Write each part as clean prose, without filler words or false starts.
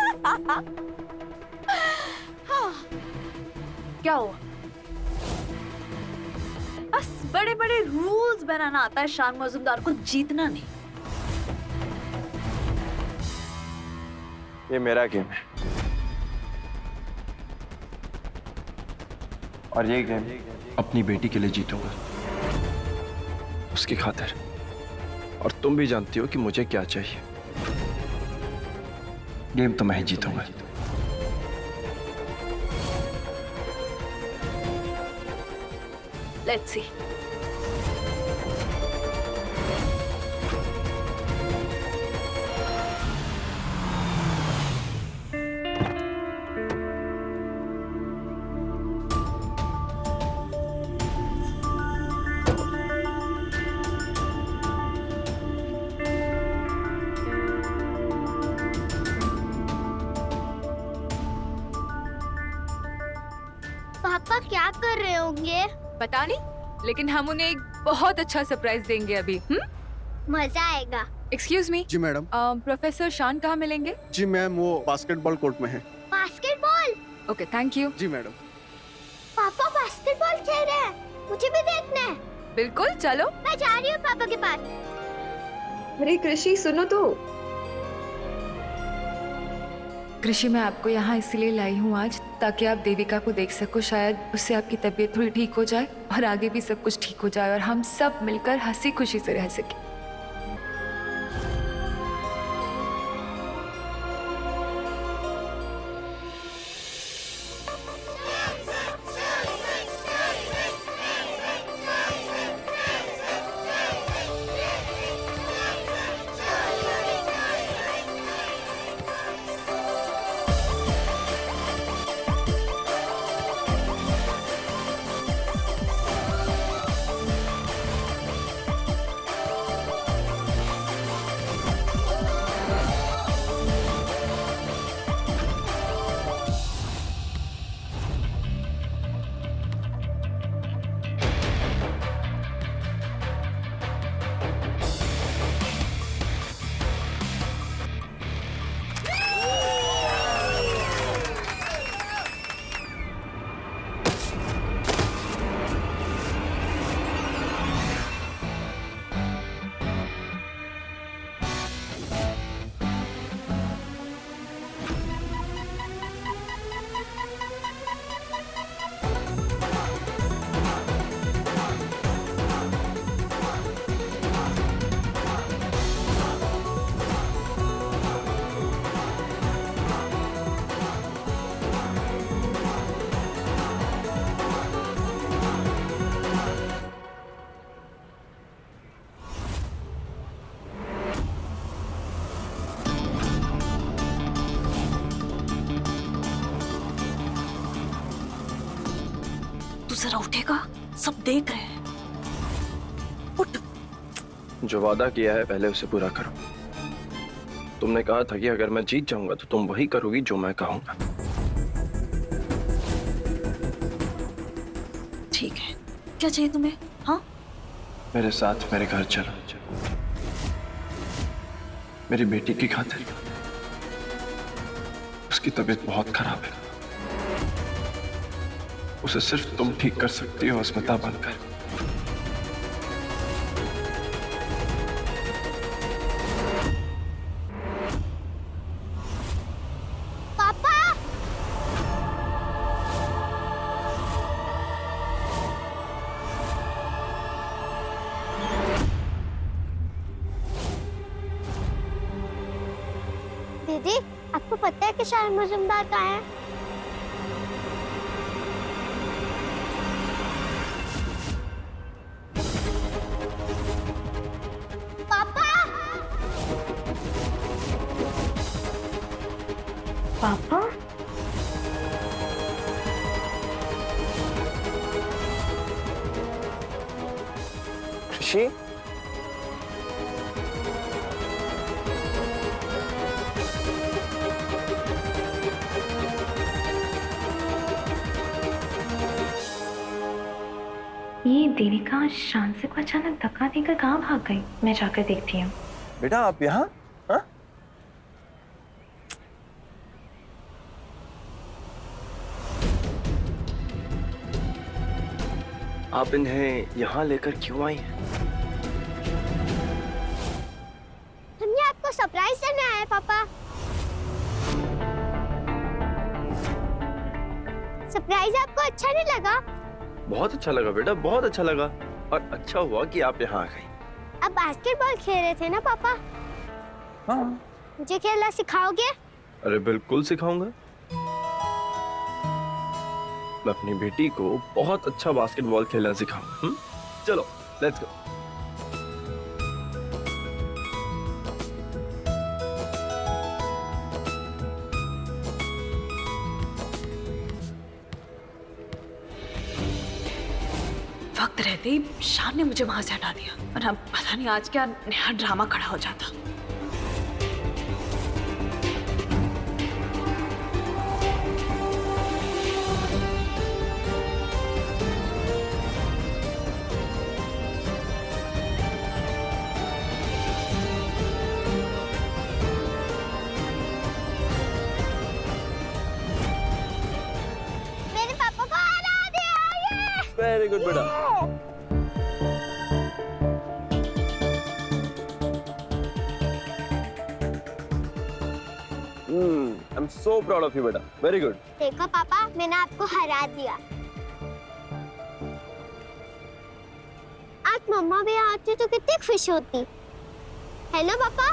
हाँ, क्या हुआ? बस बड़े बड़े रूल्स बनाना आता है शान मजुमदार को, जीतना नहीं। ये मेरा गेम है और ये गेम अपनी बेटी के लिए जीतूंगा, उसकी खातिर। और तुम भी जानती हो कि मुझे क्या चाहिए। गेम तो मैं ही जीतूंगा। Let's see. पापा क्या कर रहे होंगे? पता नहीं, लेकिन हम उन्हें एक बहुत अच्छा सरप्राइज देंगे अभी। मजा आएगा। Excuse me. जी मैडम। प्रोफेसर शान कहाँ मिलेंगे? जी मैम, वो बास्केटबॉल कोर्ट में है। बास्केटबॉल? Okay, thank you. जी मैडम। पापा बास्केटबॉल खेल रहे हैं, मुझे भी देखना है। बिल्कुल, चलो। मैं जा रही हूँ पापा के पास। अरे कृषि सुनो तो। कृषि, मैं आपको यहाँ इसलिए लाई हूँ आज ताकि आप देविका को देख सको। शायद उससे आपकी तबीयत थोड़ी ठीक हो जाए और आगे भी सब कुछ ठीक हो जाए और हम सब मिलकर हंसी खुशी से रह सके। तू जरा उठेगा? सब देख रहे हैं। उठ। जो वादा किया है पहले उसे पूरा करो। तुमने कहा था कि अगर मैं जीत जाऊंगा तो तुम वही करोगी जो मैं कहूंगा। ठीक है, क्या चाहिए तुम्हें? हाँ, मेरे साथ मेरे घर चलो, मेरी बेटी की खातिर। उसकी तबीयत बहुत खराब है, उसे सिर्फ तुम ठीक कर सकती हो अस्मिता बनकर। पापा! दीदी, आपको पता है कि शान मजुमदार कहाँ है? पापा ऋषि, ये देविका शान से को अचानक धक्का देकर कहाँ भाग गई? मैं जाकर देखती हूँ। बेटा आप यहाँ? हाँ? आप इन्हें यहाँ लेकर क्यों आई हैं? हमने आपको सरप्राइज देने आए पापा। सरप्राइज आपको अच्छा नहीं लगा? बहुत अच्छा लगा बेटा, बहुत अच्छा लगा। और अच्छा हुआ कि आप यहाँ आ गई। आप बास्केटबॉल खेल रहे थे ना पापा? हाँ। मुझे खेलना सिखाओगे? अरे बिल्कुल सिखाऊंगा। मैं अपनी बेटी को बहुत अच्छा बास्केटबॉल खेलना सिखाऊंगा। चलो लेट्स गो। वक्त रहते ही शान ने मुझे वहां से हटा दिया और अब पता नहीं आज क्या नया ड्रामा खड़ा हो जाता। मेरे पापा को हरा दिया। वेरी गुड बेटा। I am so proud of you बेटा, वेरी गुड। देखो पापा, मैंने आपको हरा दिया। आज मम्मा भी आती तो कितनी खुश होती। है ना पापा?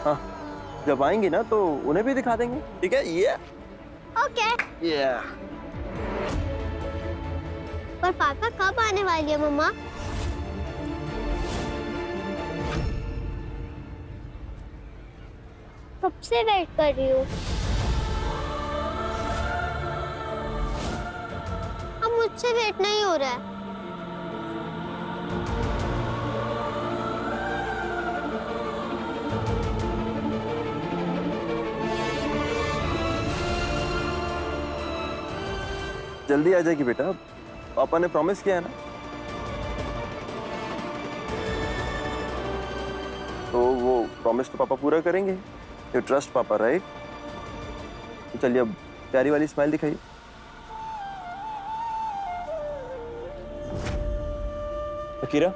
हाँ, जब आएंगे ना तो उन्हें भी दिखा देंगे, ठीक है? ये ओके। पर पापा कब आने वाली है मम्मा? कब से वेट कर रही हूँ। अब मुझसे वेट नहीं हो रहा है। जल्दी आ जाएगी बेटा, पापा ने प्रॉमिस किया है ना। तो वो प्रॉमिस तो पापा पूरा करेंगे। यू ट्रस्ट पापा, राइट? तो चलिए अब प्यारी वाली स्माइल दिखाइए। अकीरा,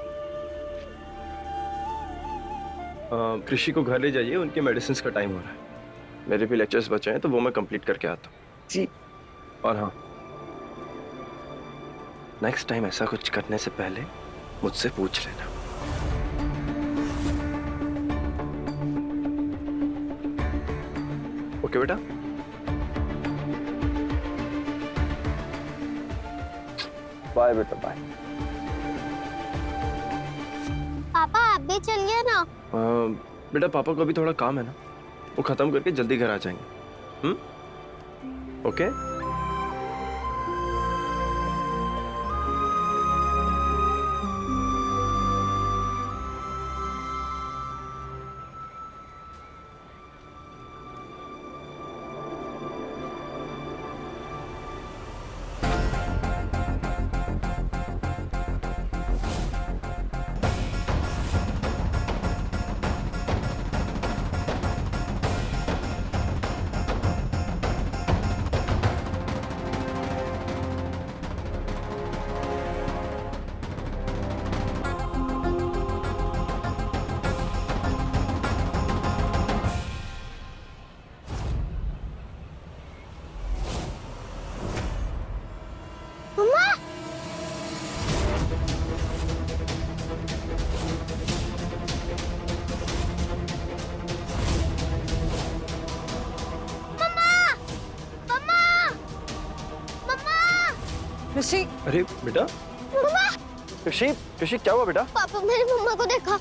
कृषि को घर ले जाइए, उनके मेडिसिन का टाइम हो रहा है। मेरे भी लेक्चर्स बचे हैं तो वो मैं कंप्लीट करके आता हूँ जी। और हाँ, नेक्स्ट टाइम ऐसा कुछ करने से पहले मुझसे पूछ लेना। ओके बेटा? बाय बेटा, बाय। पापा आप भी चलिए ना। बेटा पापा को अभी थोड़ा काम है ना, वो खत्म करके जल्दी घर आ जाएंगे। ओके? ऋषि, अरे बेटा, कृषि, कृषि क्या हुआ बेटा? पापा मेरी मम्मा को देखा,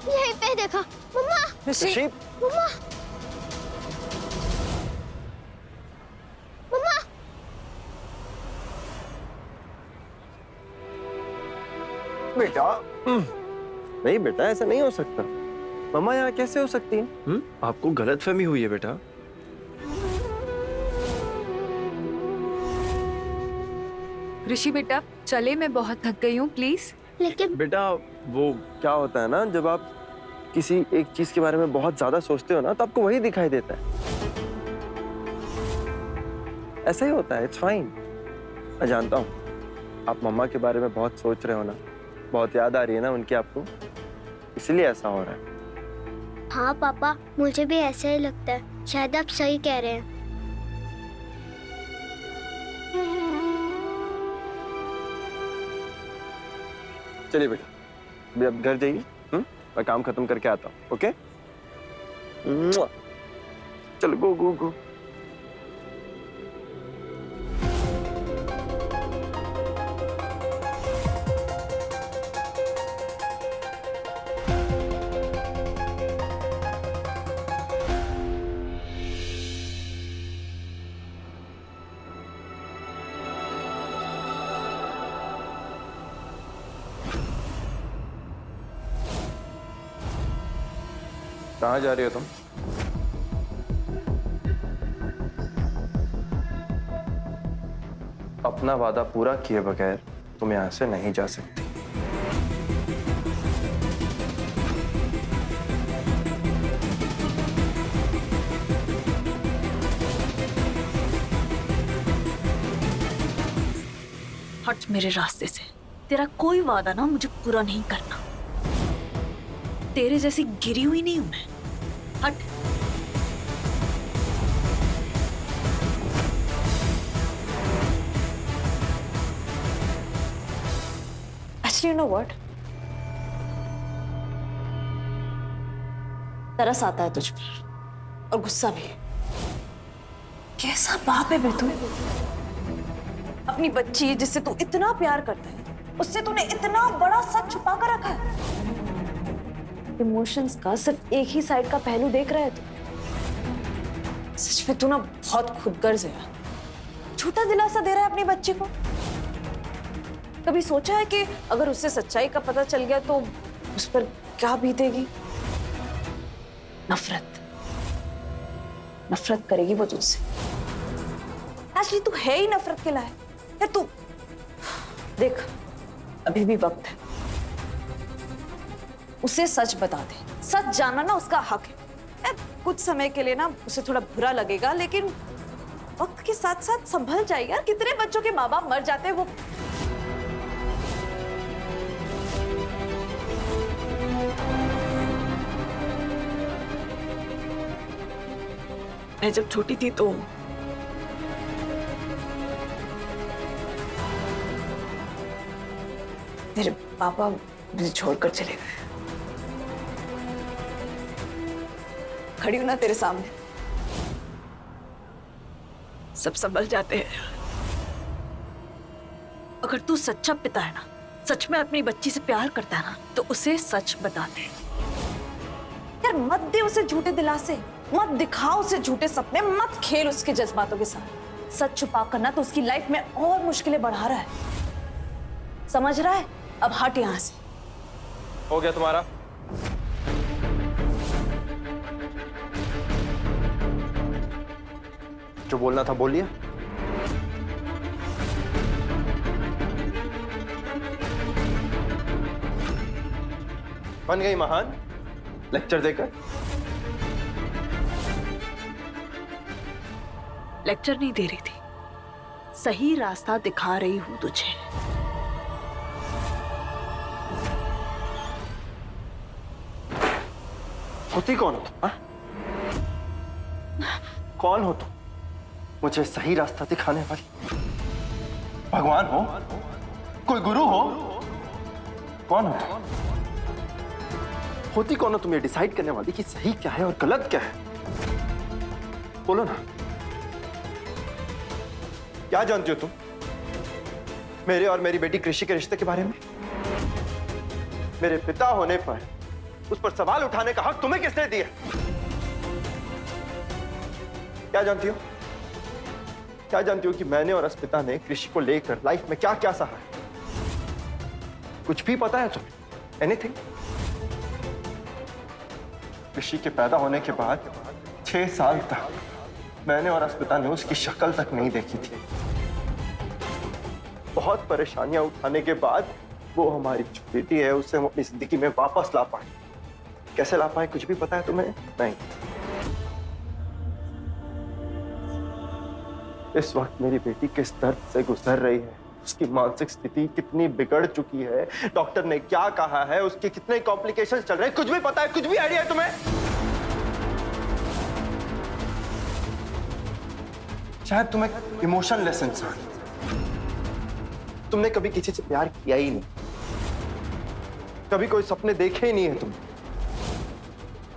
यहीं पे देखा। मम्मा, कृषि, मम्मा, मम्मा। बेटा नहीं बेटा, ऐसा नहीं हो सकता। मम्मा यहाँ कैसे हो सकती है? आपको गलतफहमी हुई है बेटा। ऋषि बेटा चले, मैं बहुत थक गई हूँ, प्लीज। लेकिन बेटा वो क्या होता है ना, जब आप किसी एक चीज के बारे में बहुत ज्यादा सोचते हो ना तो आपको वही दिखाई देता है। ऐसा ही होता है, इट्स फाइन। मैं जानता हूँ आप मम्मा के बारे में बहुत सोच रहे हो ना, बहुत याद आ रही है ना उनकी आपको, इसलिए ऐसा हो रहा है। हाँ पापा, मुझे भी ऐसा ही लगता है। शायद आप सही कह रहे हैं। चलिए बेटा, अभी आप घर जाइए, मैं काम खत्म करके आता हूँ। ओके, चलो गो गो गो। कहाँ जा रही हो तुम? अपना वादा पूरा किए बगैर तुम यहां से नहीं जा सकती। हट मेरे रास्ते से। तेरा कोई वादा ना मुझे पूरा नहीं करना। तेरे जैसी गिरी हुई नहीं हूं मैं। हट। Actually, you know what? तरस आता है तुझ पर और गुस्सा भी। कैसा बाप है बे तू? अपनी बच्ची जिससे तू इतना प्यार करता है, उससे तूने इतना बड़ा सच छुपा कर रखा है। इमोशंस का सिर्फ एक ही साइड का पहलू देख रहा है तू। सच में तू ना बहुत खुदगर्ज है। झूठा दिलासा दे रहा है अपनी बच्ची को। कभी सोचा है कि अगर उससे सच्चाई का पता चल गया तो उस पर क्या बीतेगी? नफरत। नफरत करेगी वो तुझसे। एक्चुअली तू है ही नफरत के लायक। यार तू देख, अभी भी वक्त है। उसे सच बता दे। सच जानना ना उसका हक है। यार कुछ समय के लिए ना उसे थोड़ा बुरा लगेगा, लेकिन वक्त के साथ साथ संभल जाएगा। यार कितने बच्चों के माँ बाप मर जाते हैं वो। मैं जब छोटी थी तो मेरे पापा मुझे छोड़कर चले गए। खड़ी हूं ना तेरे सामने, सब संभल जाते हैं। अगर तू सच्चा पिता है ना, सच में अपनी बच्ची से प्यार करता है ना, तो उसे सच बता दे। यार मत दे उसे झूठे दिलासे, मत दिखाओ उसे झूठे सपने, मत खेल उसके जज्बातों के साथ। सच छुपा करना तो उसकी लाइफ में और मुश्किलें बढ़ा रहा है। समझ रहा है? अब हट यहां से। हो गया तुम्हारा? जो बोलना था बोल लिया। बन गई महान लेक्चर देकर। लेक्चर नहीं दे रही थी, सही रास्ता दिखा रही हूं तुझे। होती कौन हो तुम? कौन हो तुम? मुझे सही रास्ता दिखाने वाली? भगवान हो? कोई गुरु हो? कौन हो तुम? होती कौन हो तुम ये डिसाइड करने वाली कि सही क्या है और गलत क्या है? बोलो ना। क्या जानती हो तुम मेरे और मेरी बेटी कृषि के रिश्ते के बारे में? मेरे पिता होने पर उस पर सवाल उठाने का हक तुम्हें किसने दिया? क्या जानती हो? क्या जानती हो कि मैंने और अस्मिता ने कृषि को लेकर लाइफ में क्या क्या सहा है? कुछ भी पता है तुम्हें? एनीथिंग? कृषि के पैदा होने के बाद 6 साल तक मैंने और अस्मिता ने उसकी शक्ल तक नहीं देखी थी। बहुत परेशानियां उठाने के बाद वो हमारी जो बेटी है उसे हम अपनी जिंदगी में वापस ला पाए। कैसे ला पाए कुछ भी पता है तुम्हें? नहीं। इस वक्त मेरी बेटी किस दर्द से गुजर रही है, उसकी मानसिक स्थिति कितनी बिगड़ चुकी है, डॉक्टर ने क्या कहा है, उसके कितने कॉम्प्लिकेशंस चल रहे हैं, कुछ भी पता है? कुछ भी आइडिया है तुम्हें? शायद तुम एक इमोशनलेस इंसान, तुमने कभी किसी से प्यार किया ही नहीं, कभी कोई सपने देखे ही नहीं है तुमने,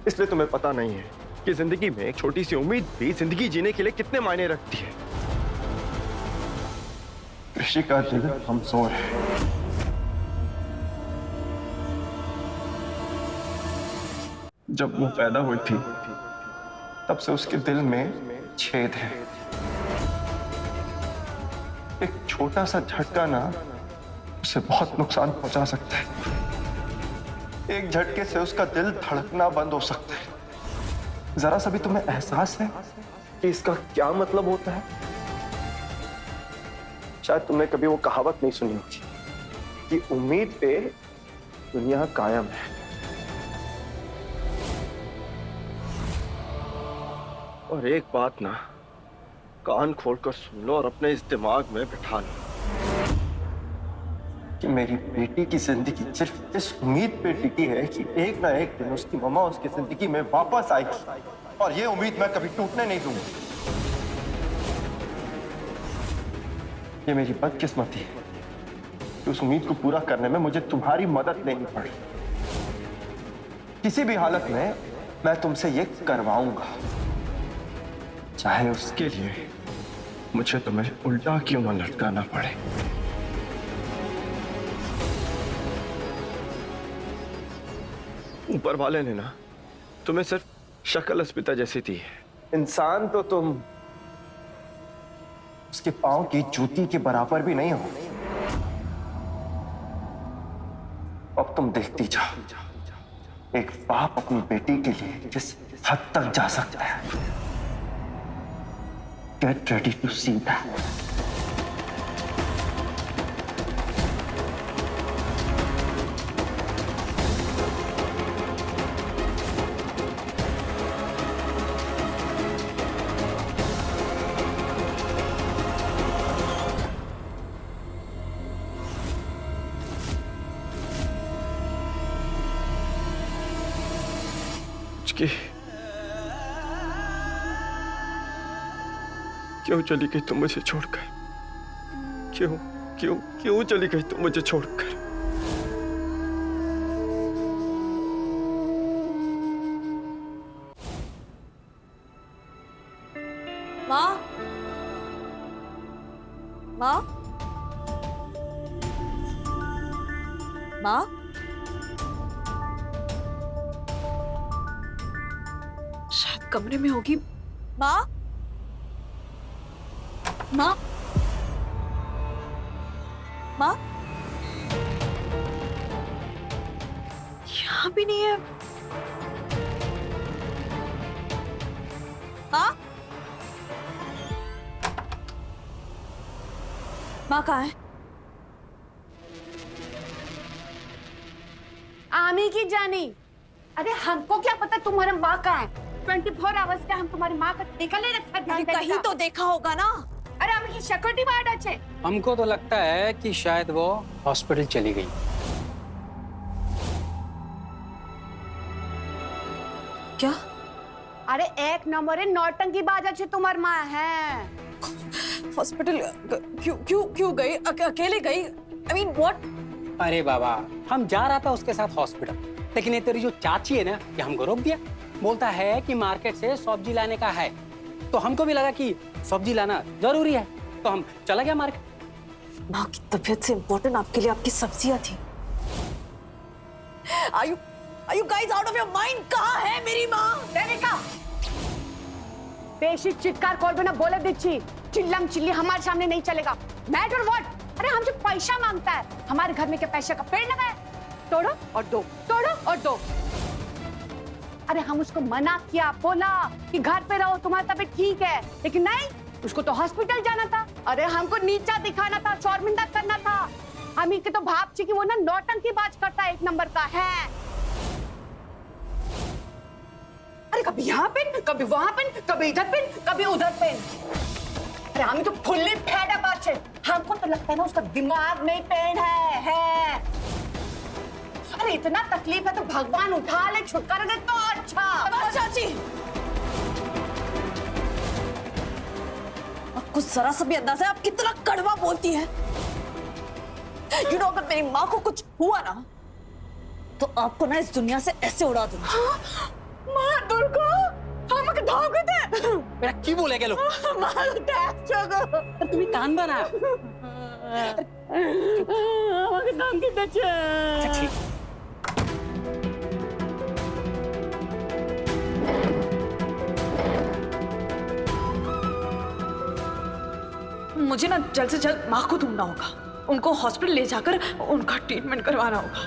इसलिए तुम्हें पता नहीं है कि जिंदगी में एक छोटी सी उम्मीद भी जिंदगी जीने के लिए कितने मायने रखती है। कृषि का दिल कमजोर है। जब वो पैदा हुई थी तब से उसके दिल में छेद है। एक छोटा सा झटका ना उसे बहुत नुकसान पहुंचा सकता है। एक झटके से उसका दिल धड़कना बंद हो सकता है। जरा सा भी तुम्हें एहसास है कि इसका क्या मतलब होता है? शायद तुमने कभी वो कहावत नहीं सुनी होगी कि उम्मीद पे दुनिया कायम है। और एक बात ना कान खोलकर सुन लो और अपने इस दिमाग में बिठा लो कि मेरी बेटी की जिंदगी सिर्फ इस उम्मीद पे टिकी है कि एक ना एक दिन उसकी मम्मा उसकी जिंदगी में वापस आएगी, और ये उम्मीद मैं कभी टूटने नहीं दूंगा। ये मेरी बदकिस्मती है कि उस उम्मीद को पूरा करने में मुझे तुम्हारी मदद लेनी पड़ी। किसी भी हालत में मैं तुमसे ये करवाऊंगा, चाहे उसके लिए मुझे तुम्हें उल्टा क्यों न लटकाना पड़े। ऊपर वाले ने ना तुम्हें सिर्फ शक्ल अस्मिता जैसी दी है, इंसान तो तुम उसके पांव की जूती के बराबर भी नहीं हो। अब तुम देखती जाओ एक बाप अपनी बेटी के लिए किस हद तक जा सकता है। Get ready to see that. क्यों चली गई तुम मुझे छोड़कर? क्यों क्यों क्यों चली गई तुम मुझे छोड़कर? माँ, माँ, माँ, शायद कमरे में होगी। माँ, माँ, माँ, यहाँ भी नहीं है। माँ, माँ कहाँ है? आमी की जानी, अरे हमको क्या पता तुम्हारी माँ कहाँ है? 24 आवर्स का हम तुम्हारी माँ का निकल नहीं रखा, ध्यान देने कहीं का। तो देखा होगा ना। अरे आमी की सिक्योरिटी गार्ड अच्छे। हमको तो लगता है कि शायद वो हॉस्पिटल चली गई। क्या? अरे एक नंबर नौटंकी बाज अच्छे तुम्हारी माँ है। हॉस्पिटल क्यों क्यों क्यों गई? अकेले गई? I mean what? अरे बाबा, हम जा रहा था उसके साथ हॉस्पिटल, लेकिन ये तेरी जो चाची है ना, ये हमको रोक दिया। बोलता है कि मार्केट से सब्जी लाने का है, तो हमको भी लगा कि सब्जी लाना जरूरी है, तो हम चला गया मार्केट। माँ की तबीयत से इम्पोर्टेंट आपके लिए आपकी सब्जियां थी। Are you guys out of your mind? कहाँ है मेरी माँ? देविका, बेशी चित्कार करबे ना, बोले दीची चिल्लम चिल्ली हमारे सामने नहीं चलेगा। Matter what? अरे हमसे पैसा मांगता है, हमारे घर में क्या पैसे का पेड़ लगा है? तोड़ो और दो, तोड़ो और दो। अरे हम उसको मना किया, बोला कि घर पे रहो, तुम्हारी तबीयत ठीक है, लेकिन नहीं, उसको तो हॉस्पिटल जाना था। अरे हमको नीचा दिखाना था, शर्मिंदा करना था। हम ही के तो भाप कि वो ना नौटंकी बाज करता है, एक नंबर का है। अरे कभी यहाँ पेन, कभी वहां पेन, कभी इधर पेन, कभी उधर पेन। अरे हम तो फुल्ली फेड अप अच्छे। हमको तो लगता है ना उसका दिमाग में पेन है। अरे इतना तकलीफ है तो भगवान उठा ले, छुटकारा दे तो अच्छा। चाची, आपको जरा सा भी अंदाजा है आप कितना कड़वा बोलती है? अगर मेरी माँ को कुछ हुआ ना तो आपको ना इस दुनिया से ऐसे उड़ा दूंगा। माँ दुर्गा, हमके धागे दे। मेरा की बोले गेलो? माँ देख जगह। तुम्हें कान बना। हमके धागे दे। अच्छा ठीक। मुझे ना जल्द से जल्द माँ को ढूंढना होगा, उनको हॉस्पिटल ले जाकर उनका ट्रीटमेंट करवाना होगा।